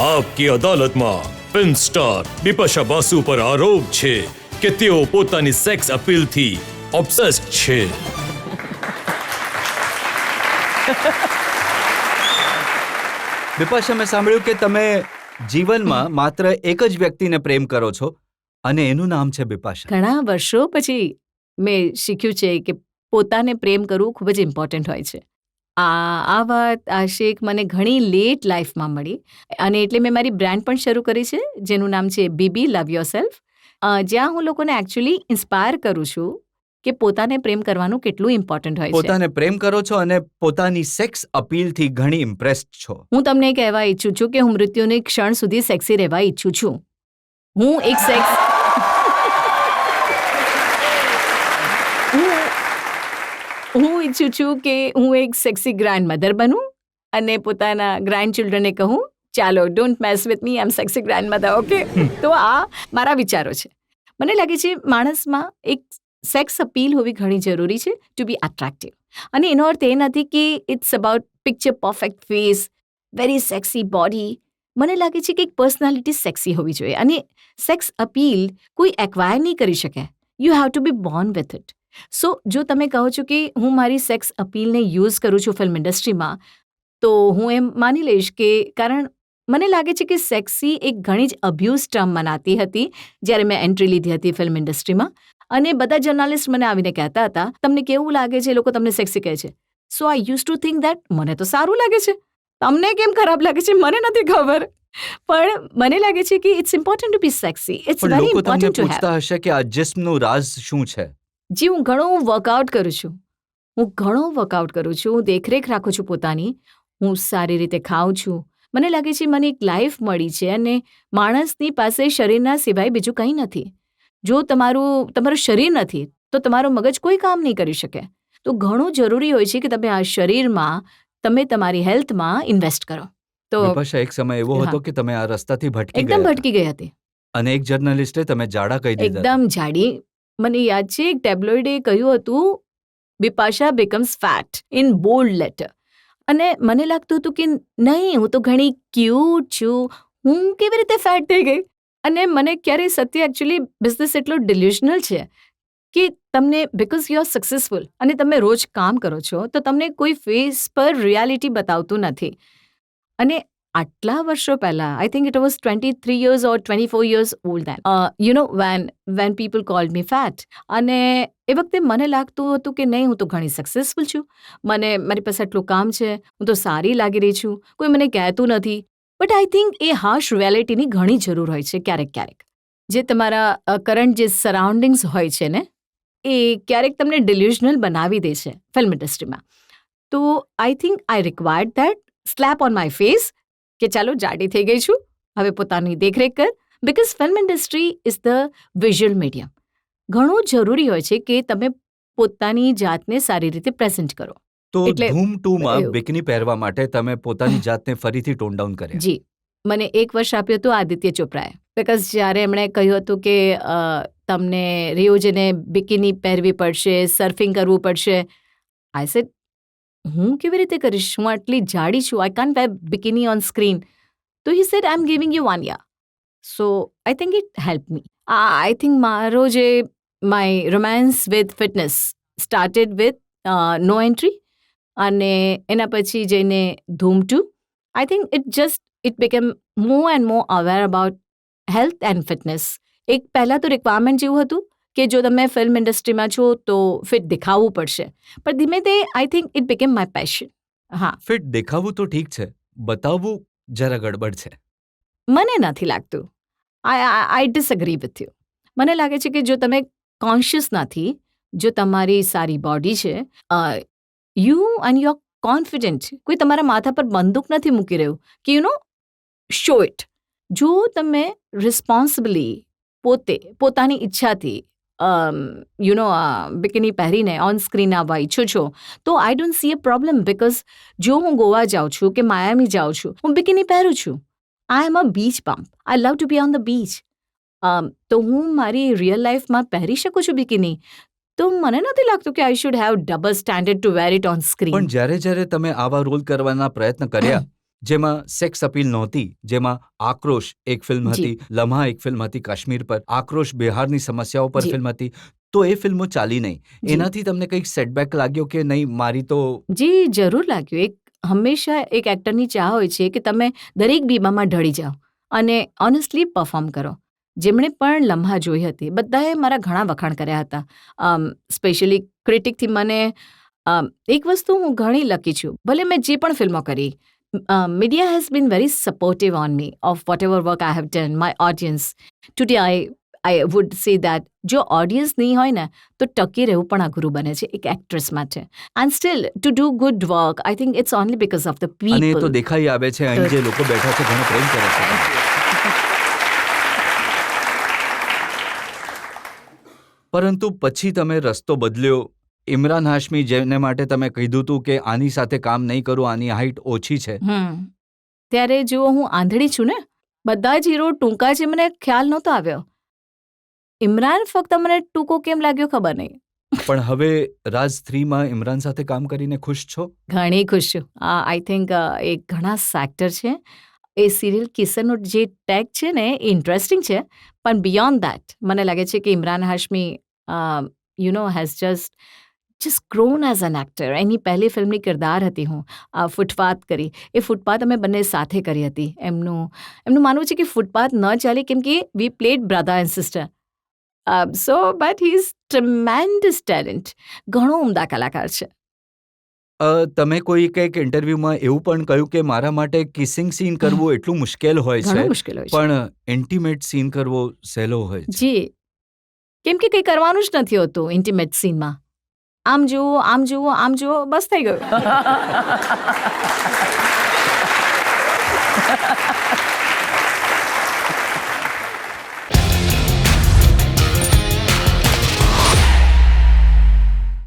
આપકી અદાલતમાં film star Bipasha Basu પર આરોપ છે કે તેઓ પોતાની સેક્સ અપીલથી ઓબ્સેસ્ડ છે. બિપાશા, મેં સાંભળ્યું કે તમે જીવનમાં માત્ર એક જ વ્યક્તિને પ્રેમ કરો છો અને એનું નામ છે બિપાશા. ઘણા વર્ષો પછી મેં શીખ્યું છે કે પોતાને પ્રેમ કરવું ખૂબ જ ઇમ્પોર્ટન્ટ હોય છે. આ વાત આ શીખ મને ઘણી લેટ લાઈફમાં મળી અને એટલે મેં મારી બ્રાન્ડ પણ શરૂ કરી છે જેનું નામ છે બીબી લવ યોરસેલ્ફ, જ્યાં હું લોકોને એકચ્યુઅલી ઇન્સ્પાયર કરું છું કે પોતાને પ્રેમ કરવાનું કેટલું ઇમ્પોર્ટન્ટ હોય છે. પોતાને પ્રેમ કરો છો અને પોતાની સેક્સ અપીલથી ઘણી ઇમ્પ્રેસ્ડ છો. હું તમને કહેવા ઈચ્છું છું કે હું મૃત્યુની ક્ષણ સુધી સેક્સી રહેવા ઈચ્છું છું. હું એક હું ઈચ્છું છું કે હું એક સેક્સી ગ્રાન્ડ મધર બનું અને પોતાના ગ્રાન્ડ ચિલ્ડ્રનને કહું, ચાલો don't mess with me, I am sexy grandmother, okay? તો આ મારા વિચારો છે. મને લાગે છે માણસમાં એક સેક્સ અપીલ હોવી ઘણી જરૂરી છે ટુ બી એટ્રેક્ટિવ. અને એનો અર્થ એ નથી કે it's about picture perfect face, very sexy body. મને લાગે છે કે એક પર્સનાલિટી સેક્સી હોવી જોઈએ અને સેક્સ અપીલ કોઈ એક્વાયર નહીં કરી શકે. You have to be born with it. So જો તમે કહો છો કે હું મારી સેક્સ અપીલને યુઝ કરું છું ફિલ્મ ઇન્ડસ્ટ્રીમાં, તો હું એમ માની લઈશ કે કારણ મને લાગે છે કે સેક્સી એક ઘણી જ અબ્યુઝ ટર્મ મનાતી હતી જ્યારે મેં એન્ટ્રી લીધી હતી ફિલ્મ ઇન્ડસ્ટ્રીમાં. અને બધા જર્નાલિસ્ટ મને આવીને કહેતા હતા, તમને કેવું લાગે છે, લોકો તમને સેક્સી કહે છે. So I use to think that મને તો સારું લાગે છે, તમને કેમ ખરાબ લાગે છે મને નથી ખબર, પણ મને લાગે છે કે it's important to be sexy. It's very લોકો તમને ઇમ્પોર્ટન્ટ ટુ હેવ. પૂછતા હશે કે આ જિસ્મનું રાઝ શું છે? જી, હું ઘણું વર્કઆઉટ કરું છું. હું દેખરેખ રાખું છું પોતાની. હું સારી રીતે ખાઉં છું. મને લાગે છે મને એક લાઈફ મળી છે અને માણસની પાસે શરીરના સિવાય બીજું કંઈ નથી. જો તમારું શરીર નથી તો તમારું મગજ કોઈ કામ નહીં કરી શકે. તો ઘણું જરૂરી હોય છે કે તમે આ શરીરમાં, તમે તમારી હેલ્થમાં ઇન્વેસ્ટ કરો. તો બિપાશા, એક સમય એવો હતો કે તમે આ રસ્તાથી ભટકી એકદમ ગયા ભટકી ગઈ હતી, અને એક જર્નલિસ્ટે તમે જાડા કહી દીધા. એકદમ જાડી. મને યાદ છે એક ટેબ્લોઇડે કહ્યું હતું, Bipasha becomes fat in bold letter. અને મને લાગતું હતું કે નહીં, હું તો ઘણી ક્યુટ છું, હું કેવી રીતે ફેટ થઈ ગઈ? અને મને ક્યારેય સત્ય એકચ્યુઅલી બિઝનેસ એટલો ડિલ્યુશનલ છે કે તમને બિકોઝ યુ આર સક્સેસફુલ અને તમે રોજ કામ કરો છો તો તમને કોઈ ફેસ પર રિયાલિટી બતાવતું નથી. અને આટલા વર્ષો પહેલાં, આઈ think it was 23 years or 24 years old then, when people called me fat. અને એ વખતે મને લાગતું હતું કે નહીં, હું તો ઘણી સક્સેસફુલ છું, મારી પાસે આટલું કામ છે, હું તો સારી લાગી રહી છું, કોઈ મને કહેતું નથી. But I think a harsh રિયાલિટીની ઘણી જરૂર હોય છે ક્યારેક. જે તમારા કરંટ જે સરાઉન્ડિંગ્સ હોય છે ને, એ ક્યારેક તમને ડિલ્યુશનલ બનાવી દે છે ફિલ્મ ઇન્ડસ્ટ્રીમાં. તો I think I required that slap on my face કે ચાલો જાડી થઈ ગઈ છું, હવે પોતાની દેખરેખ કર. Because film industry is the visual medium. ઘણું જરૂરી હોય છે કે તમે પોતાની જાતને સારી રીતે પ્રેઝન્ટ કરો. તો એટલે ધૂમ 2માં એવું. બિકની પહેરવા માટે તમે પોતાની જાતને ફરીથી ટોન ડાઉન કર્યા. જી, મને 1 વર્ષ આપ્યું હતું આદિત્ય ચોપરાએ. બિકોઝ જ્યારે એમણે કહ્યું હતું કે તમને રિયોજને બિકીની પહેરવી પડશે, સર્ફિંગ કરવું પડશે, આઈ સેડ હું કેવી રીતે કરીશ, હું આટલી જાડી છું, I can't wear bikini on screen. તો he said I am giving you 1 year. So I think it help me. I think મારો જે my romance with fitness started with No Entry, અને એના પછી જઈને Dhoom 2. I think it became more and more aware about health and fitness. એક પહેલાં તો requirement જેવું હતું કે જો તમે ફિલ્મ ઇન્ડસ્ટ્રીમાં છો તો ફિટ દેખાવું પડશે, પણ ધીમે તે આઈ think it became my passion. હા, ફિટ દેખાવું તો ઠીક છે, બતાવવું જરા ગડબડ છે. મને નથી લાગતું. આઈ ડિસએગ્રી વિથ યુ. મને લાગે છે કે જો તમે કોન્શિયસ નથી, જો તમારી સારી બોડી છે, you and you are confident, કોઈ તમારા માથા પર બંદૂક નથી મૂકી રહ્યું કે શો ઇટ. જો તમે રિસ્પોન્સિબલી પોતાની ઈચ્છાથી બિકીની પહેરીને ઓન સ્ક્રીન આવવા ઈચ્છો છો, તો I don't see a problem. Because જો હું ગોવા જાઉં છું કે માયામી જાઉં છું, હું બિકીની પહેરું છું. I am a beach bum. I love to be on the beach. તો હું મારી રિયલ લાઈફમાં પહેરી શકું છું બિકીની. તો મને નથી લાગતું કે I should have double standard to wear it on screen. પણ જ્યારે તમે આવા રોલ કરવાના પ્રયત્ન કર્યા જેમાં સેક્સ અપીલ નહોતી, જેમાં આક્રોશ એક ફિલ્મ જી. હતી, લમ્હા એક ફિલ્મ હતી કાશ્મીર પર, આક્રોશ બિહારની સમસ્યાઓ પર જી. ફિલ્મ હતી, તો એ ફિલ્મો ચાલી નહીં. જી. એનાથી તમને કંઈક સેટબેક લાગ્યો કે નહીં મારી તો જી જરૂર લાગ્યું. હંમેશા એક એક્ટરની ચાહ હોય છે કે તમે દરેક બીબામાં ઢળી જાઓ અને ઓનેસ્ટલી પરફોર્મ કરો. જેમણે પણ લમ્હા જોઈ હતી બધાએ મારા ઘણા વખાણ કર્યા હતા. સ્પેશિયલી ક્રિટિકથી મને એક વસ્તુ હું ઘણી લકી છું. ભલે મેં જે પણ ફિલ્મો કરી, media has been very supportive on me of what ever work I have done, my audience. Today I would say that જો ઓડિયન્સ નહીં હોય ને તો ટકી રહેવું પણ અઘરું બને છે એક એક્ટ્રેસ માટે. And still to do good work I think it's only because of the અને એ તો પીપલ. દેખાઈ આવે છે અહીં જે લોકો બેઠા છે ઘણો પ્રેમ કરે છે. પરંતુ પછી તમે રસ્તો બદલ્યો. ઇમરાન હાશમી જેને માટે તમે કીધું હતું કે આની સાથે કામ નહીં કરું, આની હાઈટ ઓછી છે, ત્યારે જુઓ હું આંધળી છું ને, બધા જ હીરો ટૂંકા છે મને ખ્યાલ નહોતો આવ્યો. ઇમરાન ફક્ત મને ટૂંકો કેમ લાગ્યો ખબર નહીં. પણ હવે રાજ 3માં ઇમરાન સાથે કામ કરીને ખુશ છો? ઘણી ખુશ છું. આઈ થિંક એ ઘણા સેક્ટર છે. એ સિરિયલ કિસનનો જે ટેગ છે ને એ ઇન્ટરેસ્ટિંગ છે, પણ બિયોન્ડ દેટ મને લાગે છે કે Imran Hashmi has just grown as an actor. એની પહેલી ફિલ્મની કિરદાર હતી હું, ફૂટપાથ કરી. એ ફૂટપાથ અમે બંને સાથે કરી હતી. એમનું માનવું છે કે ફૂટપાથ ન ચાલે કેમ કે we played brother and sister. So but he is tremendous talent. ઘણો ઉમદા કલાકાર છે. તમે કોઈ કંઈક ઇન્ટરવ્યુમાં એવું પણ કહ્યું કે મારા માટે કિસિંગ સીન કરવું એટલું મુશ્કેલ હોય ઘણું છે, મુશ્કેલ હોય છે. પણ ઇન્ટિમેટ સીન કરવો સહેલો હોય છે. જી, કેમ કે કંઈ કરવાનું જ નથી હોતું ઇન્ટિમેટ સીનમાં. આમ જુઓ, આમ જુઓ, આમ જુઓ, બસ થઈ ગયું.